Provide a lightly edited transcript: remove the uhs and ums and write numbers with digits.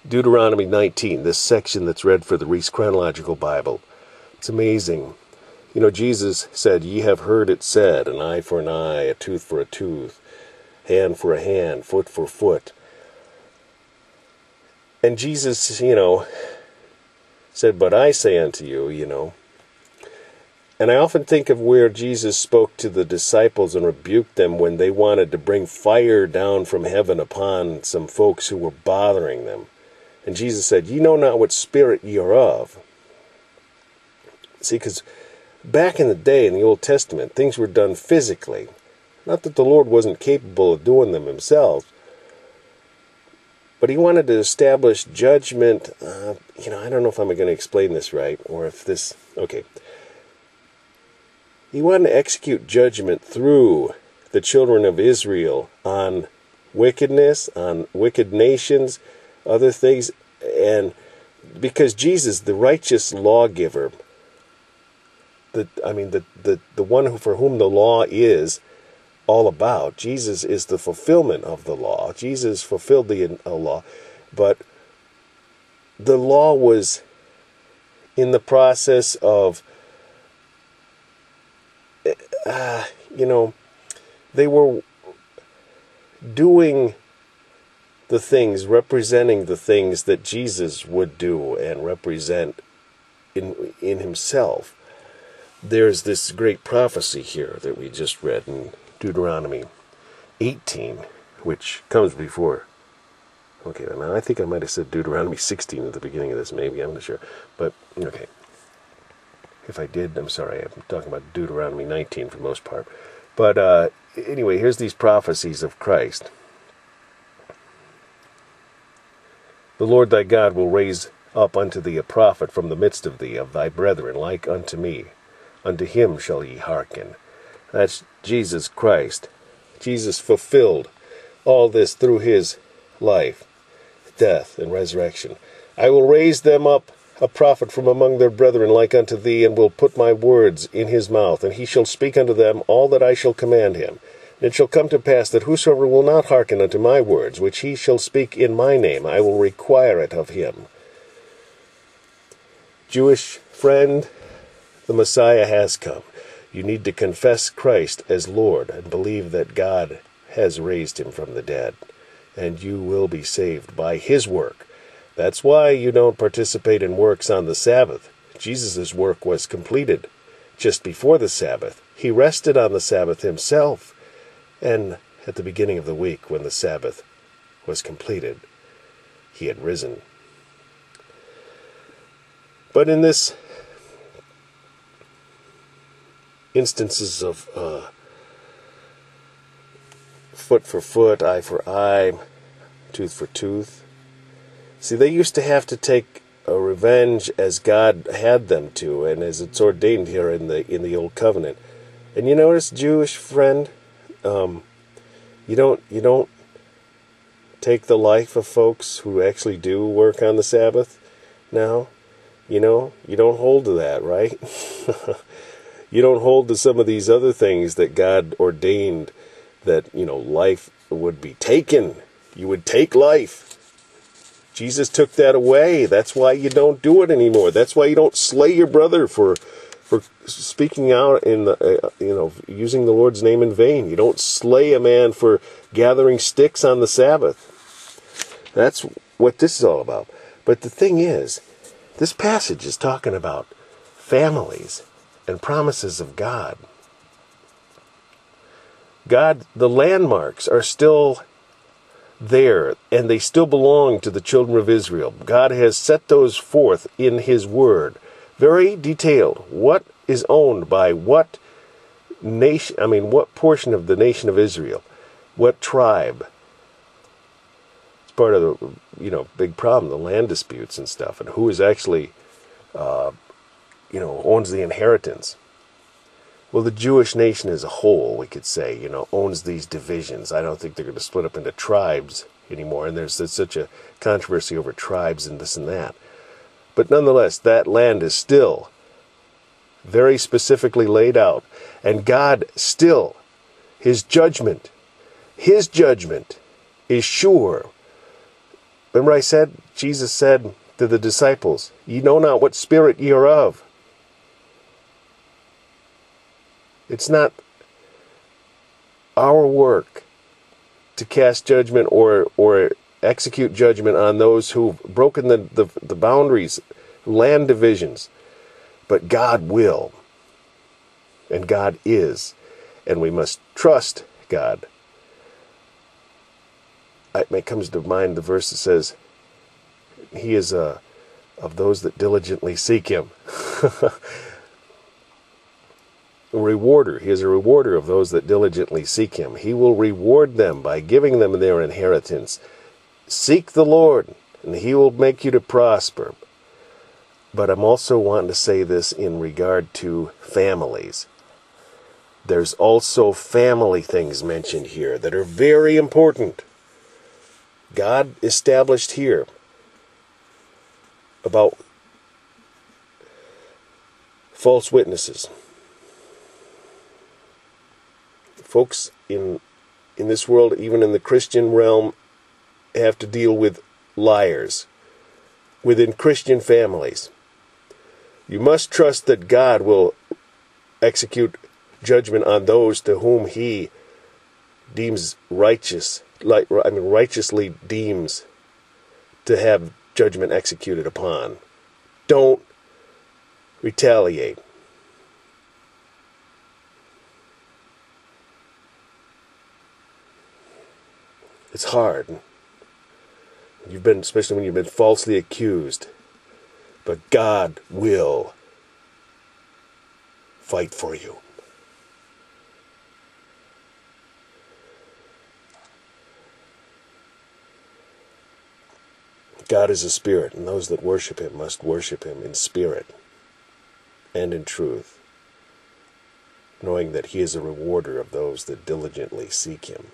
Deuteronomy 19, this section that's read for the Reese Chronological Bible. It's amazing. You know, Jesus said, "Ye have heard it said, an eye for an eye, a tooth for a tooth, hand for a hand, foot for foot." And Jesus, said, "But I say unto you," And I often think of where Jesus spoke to the disciples and rebuked them when they wanted to bring fire down from heaven upon some folks who were bothering them. And Jesus said, "Ye know not what spirit ye are of." See, because back in the day, in the Old Testament, things were done physically. Not that the Lord wasn't capable of doing them himself, but he wanted to establish judgment. I don't know if I'm going to explain this right, or if this... Okay. He wanted to execute judgment through the children of Israel on wickedness, on wicked nations, other things, and because Jesus, the righteous lawgiver, the one for whom the law is all about, Jesus is the fulfillment of the law. Jesus fulfilled the law, but the law was in the process of, they were doing the things, representing the things that Jesus would do and represent in himself. There's this great prophecy here that we just read in Deuteronomy 18, which comes before. Okay, now I think I might have said Deuteronomy 16 at the beginning of this, maybe, I'm not sure. But, okay. If I did, I'm sorry, I'm talking about Deuteronomy 19 for the most part. But anyway, here's these prophecies of Christ. "The Lord thy God will raise up unto thee a prophet from the midst of thee, of thy brethren, like unto me. Unto him shall ye hearken." That's Jesus Christ. Jesus fulfilled all this through his life, death, and resurrection. "I will raise them up a prophet from among their brethren like unto thee, and will put my words in his mouth, and he shall speak unto them all that I shall command him. And it shall come to pass that whosoever will not hearken unto my words, which he shall speak in my name, I will require it of him." Jewish friend, the Messiah has come. You need to confess Christ as Lord and believe that God has raised him from the dead, and you will be saved by his work. That's why you don't participate in works on the Sabbath. Jesus' work was completed just before the Sabbath. He rested on the Sabbath himself, and at the beginning of the week, when the Sabbath was completed, he had risen. But in this instances of foot for foot, eye for eye, tooth for tooth, see, they used to have to take a revenge as God had them to, and as it's ordained here in the Old Covenant. And you notice, Jewish friend, you don't take the life of folks who actually do work on the Sabbath now. You don't hold to that, right? You don't hold to some of these other things that God ordained, that, life would be taken. You would take life. Jesus took that away. That's why you don't do it anymore. That's why you don't slay your brother for speaking out in the, using the Lord's name in vain. You don't slay a man for gathering sticks on the Sabbath. That's what this is all about. But the thing is, this passage is talking about families and promises of God. God, the landmarks are still there, and they still belong to the children of Israel. God has set those forth in his word. Very detailed. What is owned by what nation, what portion of the nation of Israel? What tribe? It's part of the, big problem, the land disputes and stuff, and who is actually, owns the inheritance. Well, the Jewish nation as a whole, we could say, owns these divisions. I don't think they're going to split up into tribes anymore, and there's such a controversy over tribes and this and that. But nonetheless, that land is still very specifically laid out, and God still, his judgment is sure. Remember Jesus said to the disciples, "Ye know not what spirit ye are of." It's not our work to cast judgment or execute judgment on those who've broken the boundaries, land divisions. But God will. And God is. And we must trust God. It comes to mind the verse that says, He is of those that diligently seek Him. A rewarder. He is a rewarder of those that diligently seek Him. He will reward them by giving them their inheritance. Seek the Lord, and He will make you to prosper. But I'm also wanting to say this in regard to families. There's also family things mentioned here that are very important. God established here about false witnesses. Folks in this world, even in the Christian realm, have to deal with liars within Christian families. You must trust that God will execute judgment on those to whom He deems righteous, righteously deems to have judgment executed upon. Don't retaliate. It's hard. Especially when you've been falsely accused. But God will fight for you. God is a spirit, and those that worship Him must worship Him in spirit and in truth, knowing that He is a rewarder of those that diligently seek Him.